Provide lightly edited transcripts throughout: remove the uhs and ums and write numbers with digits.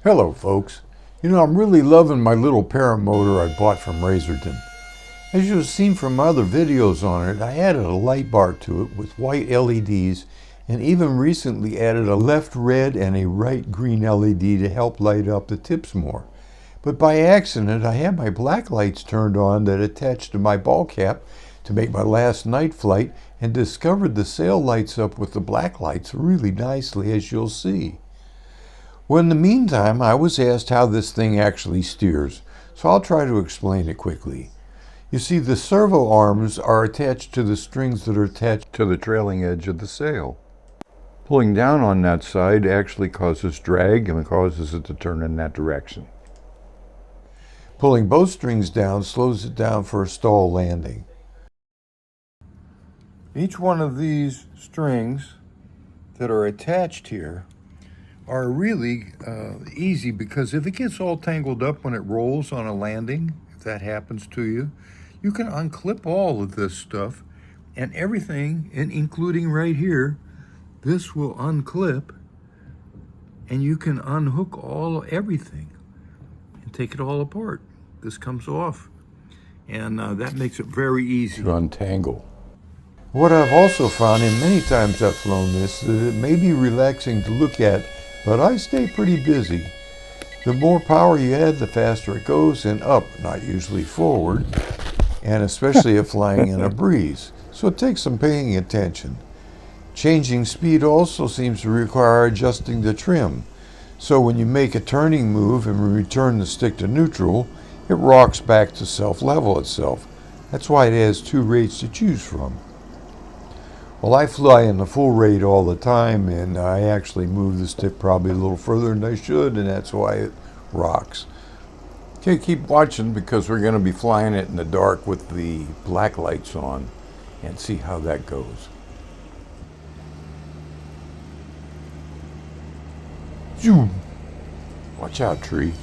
Hello folks. I'm really loving my little paramotor I bought from Razordon. As you've seen from other videos on it, I added a light bar to it with white LEDs and even recently added a left red and a right green LED to help light up the tips more. But by accident, I had my black lights turned on that attached to my ball cap to make my last night flight and discovered the sail lights up with the black lights really nicely, as you'll see. Well, in the meantime, I was asked how this thing actually steers, so I'll try to explain it quickly. You see, the servo arms are attached to the strings that are attached to the trailing edge of the sail. Pulling down on that side actually causes drag and causes it to turn in that direction. Pulling both strings down slows it down for a stall landing. Each one of these strings that are attached here are really easy, because if it gets all tangled up when it rolls on a landing, if that happens to you, you can unclip all of this stuff and everything, and including right here, this will unclip and you can unhook everything and take it all apart. This comes off, and that makes it very easy to untangle. What I've also found, and many times I've flown this, that it may be relaxing to look at, but I stay pretty busy. The more power you add, the faster it goes, and up, not usually forward, and especially if flying in a breeze. So it takes some paying attention. Changing speed also seems to require adjusting the trim. So when you make a turning move and return the stick to neutral, it rocks back to self-level itself. That's why it has two rates to choose from. Well, I fly in the full rate all the time, and I actually move the stick probably a little further than I should, and that's why it rocks. Okay, keep watching, because we're going to be flying it in the dark with the black lights on and see how that goes. Zoom! Watch out, tree.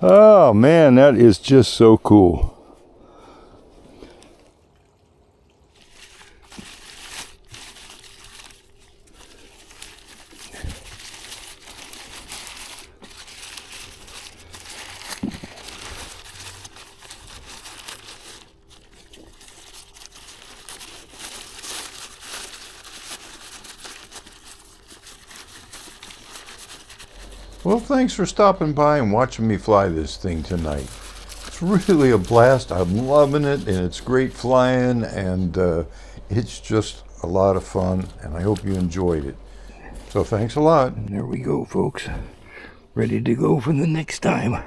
Oh man, that is just so cool. Well, thanks for stopping by and watching me fly this thing tonight. It's really a blast. I'm loving it, and it's great flying, and it's just a lot of fun, and I hope you enjoyed it. So thanks a lot. And there we go, folks. Ready to go for the next time.